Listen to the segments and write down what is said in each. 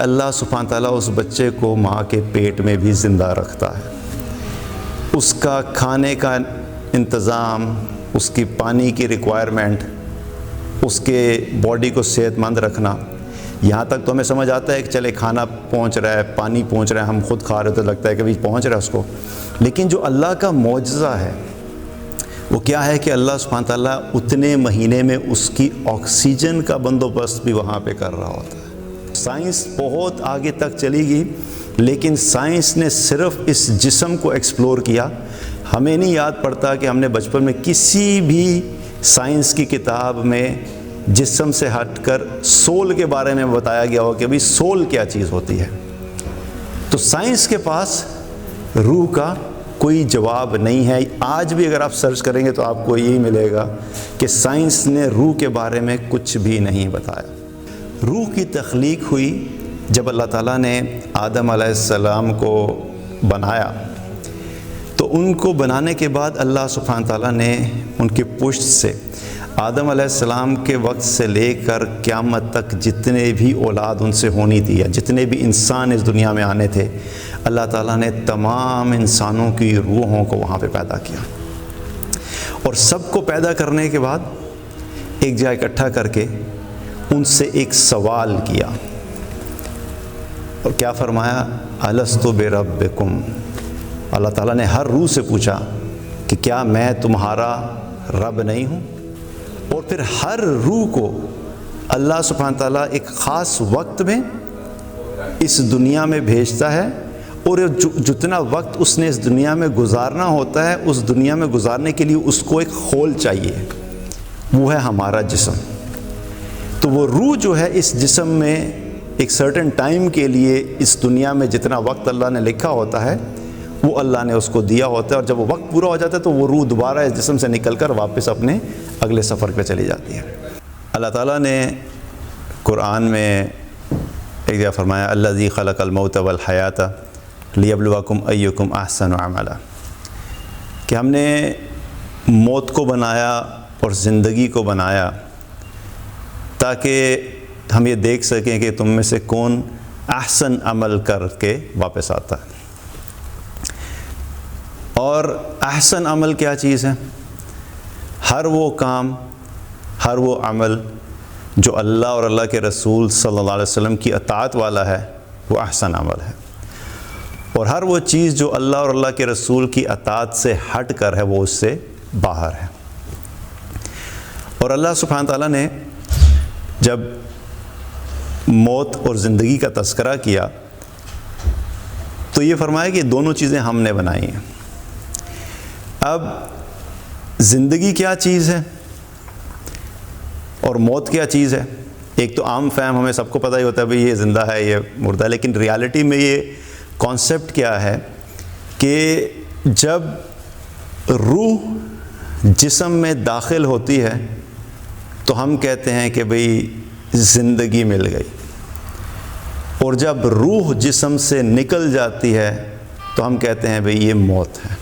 اللہ سبحانہ تعالیٰ اس بچے کو ماں کے پیٹ میں بھی زندہ رکھتا ہے. اس کا کھانے کا انتظام، اس کی پانی کی ریکوائرمنٹ، اس کے باڈی کو صحت مند رکھنا، یہاں تک تو ہمیں سمجھ آتا ہے کہ چلے کھانا پہنچ رہا ہے، پانی پہنچ رہا ہے، ہم خود کھا رہے تو لگتا ہے کہ بھی پہنچ رہا ہے اس کو. لیکن جو اللہ کا معجزہ ہے وہ کیا ہے کہ اللہ سبحانہ تعالیٰ اتنے مہینے میں اس کی آکسیجن کا بندوبست بھی وہاں پہ کر رہا ہوتا ہے. سائنس بہت آگے تک چلی گئی، لیکن سائنس نے صرف اس جسم کو ایکسپلور کیا. ہمیں نہیں یاد پڑتا کہ ہم نے بچپن میں کسی بھی سائنس کی کتاب میں جسم سے ہٹ کر سول کے بارے میں بتایا گیا ہو کہ بھئی سول کیا چیز ہوتی ہے. تو سائنس کے پاس روح کا کوئی جواب نہیں ہے. آج بھی اگر آپ سرچ کریں گے تو آپ کو یہی ملے گا کہ سائنس نے روح کے بارے میں کچھ بھی نہیں بتایا. روح کی تخلیق ہوئی جب اللہ تعالیٰ نے آدم علیہ السلام کو بنایا. تو ان کو بنانے کے بعد اللہ سبحانہ تعالیٰ نے ان کی پشت سے آدم علیہ السلام کے وقت سے لے کر قیامت تک جتنے بھی اولاد ان سے ہونی تھی یا جتنے بھی انسان اس دنیا میں آنے تھے، اللہ تعالیٰ نے تمام انسانوں کی روحوں کو وہاں پہ پیدا کیا. اور سب کو پیدا کرنے کے بعد ایک جگہ اکٹھا کر کے ان سے ایک سوال کیا اور کیا فرمایا؟ الست بربکم. اللہ تعالیٰ نے ہر روح سے پوچھا کہ کیا میں تمہارا رب نہیں ہوں؟ اور پھر ہر روح کو اللہ سبحانہ تعالیٰ ایک خاص وقت میں اس دنیا میں بھیجتا ہے، اور جتنا وقت اس نے اس دنیا میں گزارنا ہوتا ہے اس دنیا میں گزارنے کے لیے اس کو ایک خول چاہیے، وہ ہے ہمارا جسم. تو وہ روح جو ہے اس جسم میں ایک سرٹن ٹائم کے لیے اس دنیا میں جتنا وقت اللہ نے لکھا ہوتا ہے وہ اللہ نے اس کو دیا ہوتا ہے، اور جب وہ وقت پورا ہو جاتا ہے تو وہ روح دوبارہ اس جسم سے نکل کر واپس اپنے اگلے سفر پہ چلی جاتی ہے. اللہ تعالیٰ نے قرآن میں ایک جگہ فرمایا الذی خلق الموت والحیات لیبلوکم ایکم احسن عملا، کہ ہم نے موت کو بنایا اور زندگی کو بنایا تاکہ ہم یہ دیکھ سکیں کہ تم میں سے کون احسن عمل کر کے واپس آتا ہے. اور احسن عمل کیا چیز ہے؟ ہر وہ کام، ہر وہ عمل جو اللہ اور اللہ کے رسول صلی اللہ علیہ وسلم کی اطاعت والا ہے وہ احسن عمل ہے، اور ہر وہ چیز جو اللہ اور اللہ کے رسول کی اطاعت سے ہٹ کر ہے وہ اس سے باہر ہے. اور اللہ سبحانہ تعالیٰ نے جب موت اور زندگی کا تذکرہ کیا تو یہ فرمایا کہ دونوں چیزیں ہم نے بنائی ہیں. اب زندگی کیا چیز ہے اور موت کیا چیز ہے؟ ایک تو عام فہم ہمیں سب کو پتہ ہی ہوتا ہے بھئی یہ زندہ ہے یہ مردہ ہے، لیکن ریالٹی میں یہ کانسیپٹ کیا ہے کہ جب روح جسم میں داخل ہوتی ہے تو ہم کہتے ہیں کہ بھئی زندگی مل گئی، اور جب روح جسم سے نکل جاتی ہے تو ہم کہتے ہیں بھئی یہ موت ہے.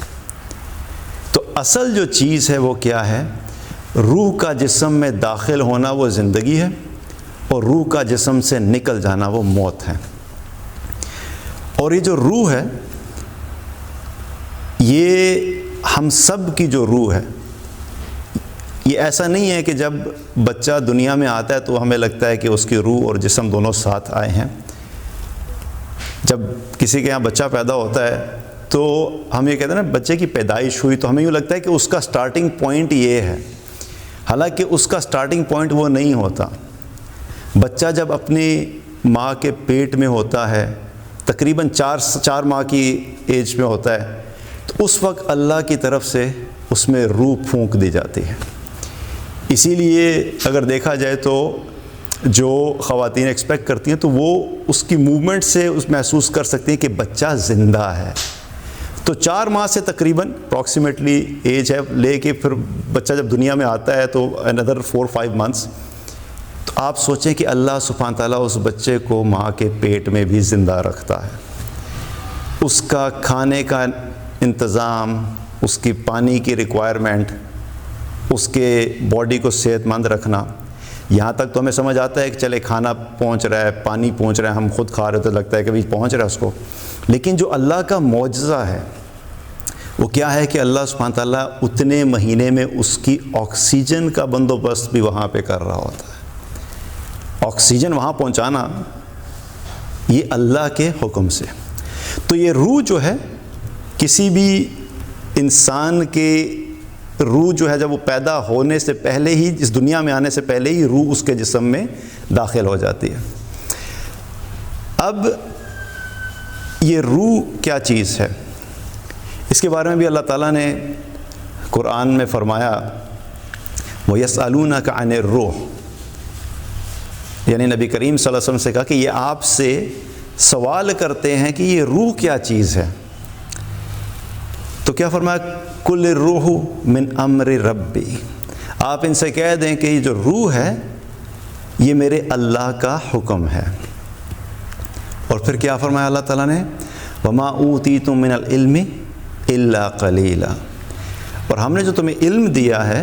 تو اصل جو چیز ہے وہ کیا ہے؟ روح کا جسم میں داخل ہونا وہ زندگی ہے، اور روح کا جسم سے نکل جانا وہ موت ہے. اور یہ جو روح ہے یہ ہم سب کی جو روح ہے، یہ ایسا نہیں ہے کہ جب بچہ دنیا میں آتا ہے تو ہمیں لگتا ہے کہ اس کی روح اور جسم دونوں ساتھ آئے ہیں. جب کسی کے یہاں بچہ پیدا ہوتا ہے تو ہم یہ کہتے ہیں نا بچے کی پیدائش ہوئی تو ہمیں یوں لگتا ہے کہ اس کا سٹارٹنگ پوائنٹ یہ ہے، حالانکہ اس کا سٹارٹنگ پوائنٹ وہ نہیں ہوتا. بچہ جب اپنی ماں کے پیٹ میں ہوتا ہے تقریباً 4 ماہ کی ایج میں ہوتا ہے تو اس وقت اللہ کی طرف سے اس میں روح پھونک دی جاتی ہے. اسی لیے اگر دیکھا جائے تو جو خواتین ایکسپیکٹ کرتی ہیں تو وہ اس کی موومنٹ سے اس محسوس کر سکتی ہیں کہ بچہ زندہ ہے. تو 4 ماہ سے تقریباً اپروکسیمیٹلی ایج ہے لے کے پھر بچہ جب دنیا میں آتا ہے تو another 4-5 months. تو آپ سوچیں کہ اللہ سبحانہ تعالیٰ اس بچے کو ماں کے پیٹ میں بھی زندہ رکھتا ہے. اس کا کھانے کا انتظام، اس کی پانی کی ریکوائرمنٹ، اس کے باڈی کو صحت مند رکھنا، یہاں تک تو ہمیں سمجھ آتا ہے کہ چلے کھانا پہنچ رہا ہے، پانی پہنچ رہا ہے، ہم خود کھا رہے تو لگتا ہے کہ بھی پہنچ رہا ہے اس کو، لیکن جو اللہ کا معجزہ ہے وہ کیا ہے کہ اللہ سبحانہ تعالیٰ اتنے مہینے میں اس کی آکسیجن کا بندوبست بھی وہاں پہ کر رہا ہوتا ہے۔ آکسیجن وہاں پہنچانا یہ اللہ کے حکم سے۔ تو یہ روح جو ہے، کسی بھی انسان کے روح جو ہے جب وہ پیدا ہونے سے پہلے ہی، اس دنیا میں آنے سے پہلے ہی روح اس کے جسم میں داخل ہو جاتی ہے۔ اب یہ روح کیا چیز ہے، اس کے بارے میں بھی اللہ تعالیٰ نے قرآن میں فرمایا وَيَسْأَلُونَكَ عَنِ الرُّوحِ، یعنی نبی کریم صلی اللہ علیہ وسلم سے کہا کہ یہ آپ سے سوال کرتے ہیں کہ یہ روح کیا چیز ہے، تو کیا فرمایا کل الروح من امر ربی، آپ ان سے کہہ دیں کہ یہ جو روح ہے یہ میرے اللہ کا حکم ہے۔ اور پھر کیا فرمایا اللہ تعالیٰ نے وما اوتیتم من العلم الا قلیلا، اور ہم نے جو تمہیں علم دیا ہے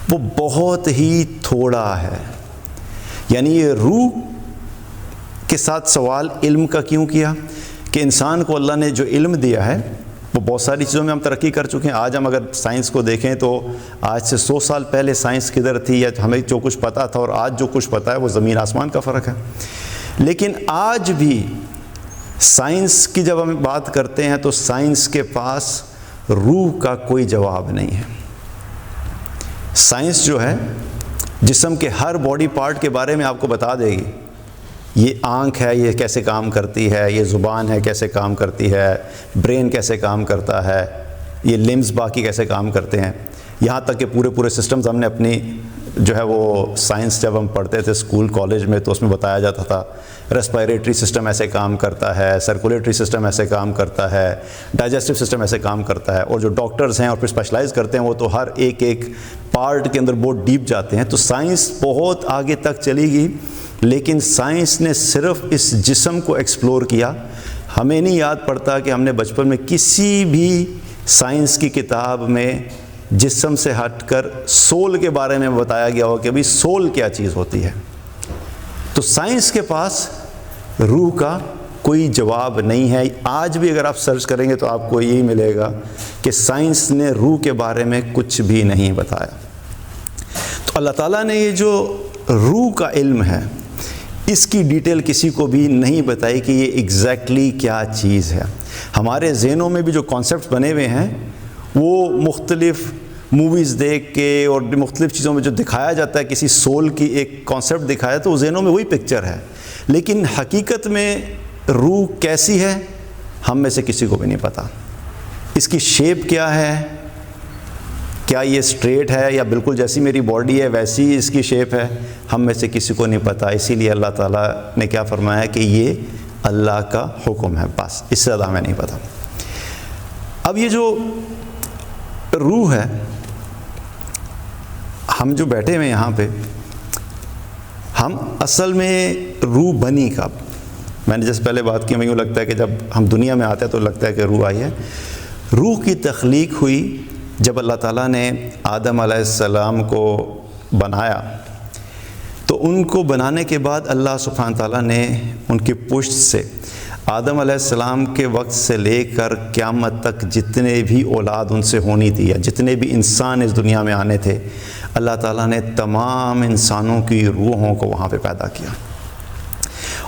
وہ بہت ہی تھوڑا ہے۔ یعنی یہ روح کے ساتھ سوال علم کا کیوں کیا کہ انسان کو اللہ نے جو علم دیا ہے وہ بہت ساری چیزوں میں ہم ترقی کر چکے ہیں۔ آج ہم اگر سائنس کو دیکھیں تو آج سے 100 سال پہلے سائنس کدھر تھی، یا ہمیں جو کچھ پتہ تھا اور آج جو کچھ پتہ ہے وہ زمین آسمان کا فرق ہے۔ لیکن آج بھی سائنس کی جب ہم بات کرتے ہیں تو سائنس کے پاس روح کا کوئی جواب نہیں ہے۔ سائنس جو ہے جسم کے ہر باڈی پارٹ کے بارے میں آپ کو بتا دے گی، یہ آنکھ ہے یہ کیسے کام کرتی ہے، یہ زبان ہے کیسے کام کرتی ہے، برین کیسے کام کرتا ہے، یہ لمز باقی کیسے کام کرتے ہیں، یہاں تک کہ پورے سسٹمز ہم نے اپنی جو ہے وہ سائنس جب ہم پڑھتے تھے اسکول کالج میں تو اس میں بتایا جاتا تھا ریسپائریٹری سسٹم ایسے کام کرتا ہے، سرکولیٹری سسٹم ایسے کام کرتا ہے، ڈائجسٹو سسٹم ایسے کام کرتا ہے، اور جو ڈاکٹرز ہیں اور پھر اسپیشلائز کرتے ہیں وہ تو ہر ایک پارٹ کے اندر بہت ڈیپ جاتے ہیں۔ تو سائنس بہت آگے تک چلی گئی، لیکن سائنس نے صرف اس جسم کو ایکسپلور کیا۔ ہمیں نہیں یاد پڑتا کہ ہم نے بچپن میں کسی بھی سائنس کی کتاب میں جسم سے ہٹ کر سول کے بارے میں بتایا گیا ہو کہ بھئی سول کیا چیز ہوتی ہے۔ تو سائنس کے پاس روح کا کوئی جواب نہیں ہے۔ آج بھی اگر آپ سرچ کریں گے تو آپ کو یہی ملے گا کہ سائنس نے روح کے بارے میں کچھ بھی نہیں بتایا۔ تو اللہ تعالیٰ نے یہ جو روح کا علم ہے اس کی ڈیٹیل کسی کو بھی نہیں بتائی کہ یہ ایگزیکٹلی کیا چیز ہے۔ ہمارے ذہنوں میں بھی جو کانسیپٹس بنے ہوئے ہیں وہ مختلف موویز دیکھ کے اور مختلف چیزوں میں جو دکھایا جاتا ہے، کسی سول کی ایک کانسیپٹ دکھایا تو ذہنوں میں وہی پکچر ہے، لیکن حقیقت میں روح کیسی ہے ہم میں سے کسی کو بھی نہیں پتہ۔ اس کی شیپ کیا ہے، کیا یہ اسٹریٹ ہے یا بالکل جیسی میری باڈی ہے ویسی اس کی شیپ ہے، ہم میں سے کسی کو نہیں پتہ۔ اسی لیے اللہ تعالیٰ نے کیا فرمایا کہ یہ اللہ کا حکم ہے، بس اس سے زیادہ ہمیں نہیں پتہ۔ اب یہ جو روح ہے، ہم جو بیٹھے ہوئے یہاں پہ، ہم اصل میں روح بنی کب؟ میں نے جیسے پہلے بات کی، مجھے لگتا ہے کہ جب ہم دنیا میں آتے ہیں تو لگتا ہے کہ روح آئی ہے۔ روح کی تخلیق ہوئی جب اللہ تعالیٰ نے آدم علیہ السلام کو بنایا، تو ان کو بنانے کے بعد اللہ سبحانہ تعالیٰ نے ان کی پشت سے آدم علیہ السلام کے وقت سے لے کر قیامت تک جتنے بھی اولاد ان سے ہونی تھی یا جتنے بھی انسان اس دنیا میں آنے تھے، اللہ تعالیٰ نے تمام انسانوں کی روحوں کو وہاں پہ پیدا کیا،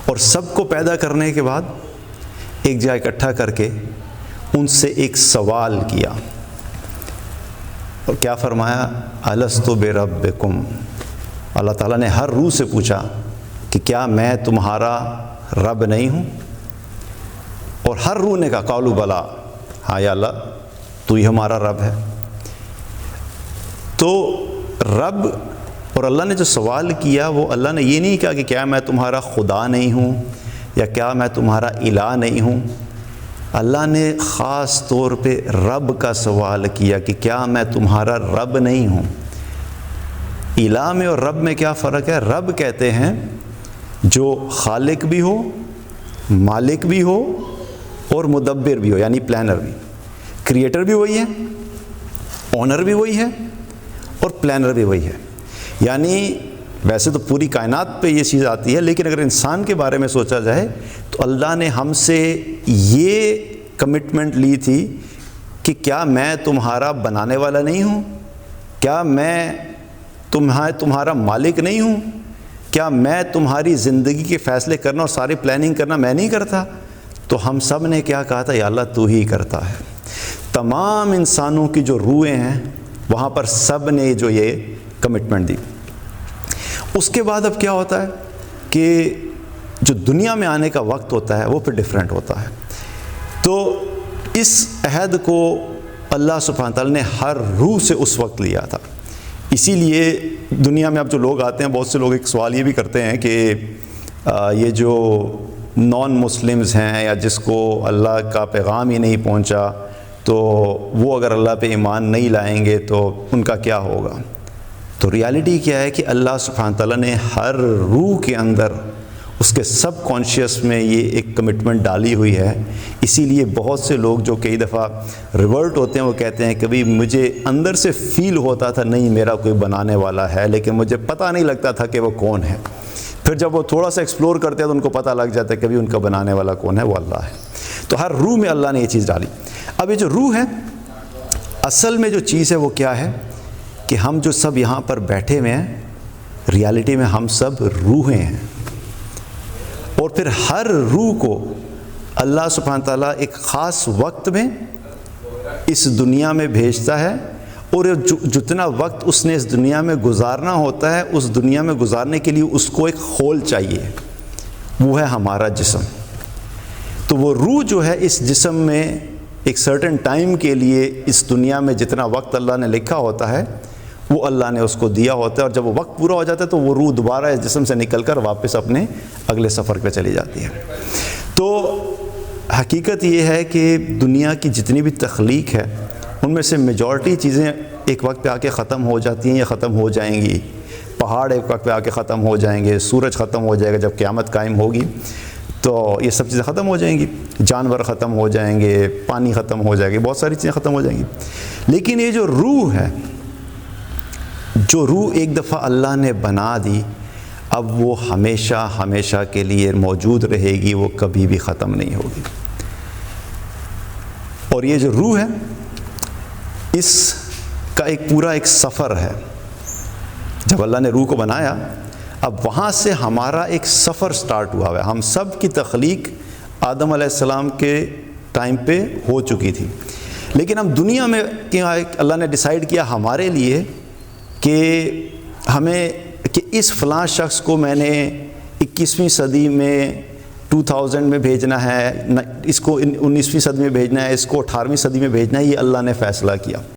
اور سب کو پیدا کرنے کے بعد ایک جگہ اکٹھا کر کے ان سے ایک سوال کیا، اور کیا فرمایا؟ الستُ بربکم۔ اللہ تعالیٰ نے ہر روح سے پوچھا کہ کیا میں تمہارا رب نہیں ہوں؟ اور ہر روح نے کہا قالوا بلا، ہاں یا اللہ تو ہی ہمارا رب ہے۔ تو رب اور اللہ نے جو سوال کیا وہ اللہ نے یہ نہیں کہا کہ کیا میں تمہارا خدا نہیں ہوں یا کیا میں تمہارا الہ نہیں ہوں، اللہ نے خاص طور پہ رب کا سوال کیا کہ کیا میں تمہارا رب نہیں ہوں۔ الہ میں اور رب میں کیا فرق ہے؟ رب کہتے ہیں جو خالق بھی ہو، مالک بھی ہو اور مدبر بھی ہو، یعنی پلانر بھی۔ کریٹر بھی وہی ہے، اونر بھی وہی ہے اور پلانر بھی وہی ہے۔ یعنی ویسے تو پوری کائنات پہ یہ چیز آتی ہے، لیکن اگر انسان کے بارے میں سوچا جائے تو اللہ نے ہم سے یہ کمٹمنٹ لی تھی کہ کیا میں تمہارا بنانے والا نہیں ہوں؟ کیا میں تمہارا مالک نہیں ہوں؟ کیا میں تمہاری زندگی کے فیصلے کرنا اور ساری پلاننگ کرنا میں نہیں کرتا؟ تو ہم سب نے کیا کہا تھا؟ یا اللہ تو ہی کرتا ہے۔ تمام انسانوں کی جو روحیں ہیں وہاں پر سب نے جو یہ کمٹمنٹ دی۔ اس کے بعد اب کیا ہوتا ہے کہ جو دنیا میں آنے کا وقت ہوتا ہے وہ پھر ڈیفرنٹ ہوتا ہے۔ تو اس عہد کو اللہ سبحانہ تعالیٰ نے ہر روح سے اس وقت لیا تھا۔ اسی لیے دنیا میں اب جو لوگ آتے ہیں، بہت سے لوگ ایک سوال یہ بھی کرتے ہیں کہ یہ جو نان مسلمز ہیں یا جس کو اللہ کا پیغام ہی نہیں پہنچا، تو وہ اگر اللہ پہ ایمان نہیں لائیں گے تو ان کا کیا ہوگا؟ تو ریالٹی کیا ہے کہ اللہ سبحانہ تعالیٰ نے ہر روح کے اندر اس کے سب کانشیس میں یہ ایک کمٹمنٹ ڈالی ہوئی ہے۔ اسی لیے بہت سے لوگ جو کئی دفعہ ریورٹ ہوتے ہیں وہ کہتے ہیں کبھی مجھے اندر سے فیل ہوتا تھا نہیں میرا کوئی بنانے والا ہے، لیکن مجھے پتہ نہیں لگتا تھا کہ وہ کون ہے۔ پھر جب وہ تھوڑا سا ایکسپلور کرتے ہیں تو ان کو پتہ لگ جاتا ہے کہ کبھی ان کا بنانے والا کون ہے، وہ اللہ ہے۔ تو ہر روح میں اللہ نے یہ چیز ڈالی۔ اب یہ جو روح ہے، اصل میں جو چیز ہے وہ کیا ہے کہ ہم جو سب یہاں پر بیٹھے ہوئے ہیں، ریالٹی میں ہم سب روحیں ہیں، اور پھر ہر روح کو اللہ سبحانہ تعالیٰ ایک خاص وقت میں اس دنیا میں بھیجتا ہے، اور جتنا وقت اس نے اس دنیا میں گزارنا ہوتا ہے، اس دنیا میں گزارنے کے لیے اس کو ایک خول چاہیے، وہ ہے ہمارا جسم۔ تو وہ روح جو ہے اس جسم میں ایک سرٹن ٹائم کے لیے اس دنیا میں جتنا وقت اللہ نے لکھا ہوتا ہے وہ اللہ نے اس کو دیا ہوتا ہے، اور جب وہ وقت پورا ہو جاتا ہے تو وہ روح دوبارہ اس جسم سے نکل کر واپس اپنے اگلے سفر پہ چلی جاتی ہے۔ تو حقیقت یہ ہے کہ دنیا کی جتنی بھی تخلیق ہے ان میں سے میجورٹی چیزیں ایک وقت پہ آ کے ختم ہو جاتی ہیں یا ختم ہو جائیں گی۔ پہاڑ ایک وقت پہ آ کے ختم ہو جائیں گے، سورج ختم ہو جائے گا جب قیامت قائم ہوگی، تو یہ سب چیزیں ختم ہو جائیں گی، جانور ختم ہو جائیں گے، پانی ختم ہو جائے گی، بہت ساری چیزیں ختم ہو جائیں گی۔ لیکن یہ جو روح ہے، جو روح ایک دفعہ اللہ نے بنا دی، اب وہ ہمیشہ ہمیشہ کے لیے موجود رہے گی، وہ کبھی بھی ختم نہیں ہوگی۔ اور یہ جو روح ہے اس کا ایک پورا ایک سفر ہے۔ جب اللہ نے روح کو بنایا، اب وہاں سے ہمارا ایک سفر سٹارٹ ہوا ہے۔ ہم سب کی تخلیق آدم علیہ السلام کے ٹائم پہ ہو چکی تھی، لیکن اب دنیا میں اللہ نے ڈیسائیڈ کیا ہمارے لیے کہ ہمیں کہ اس فلاں شخص کو میں نے 21ویں صدی میں 2000 میں بھیجنا ہے، اس کو 19ویں صدی میں بھیجنا ہے، اس کو 18ویں صدی میں بھیجنا ہے، یہ اللہ نے فیصلہ کیا۔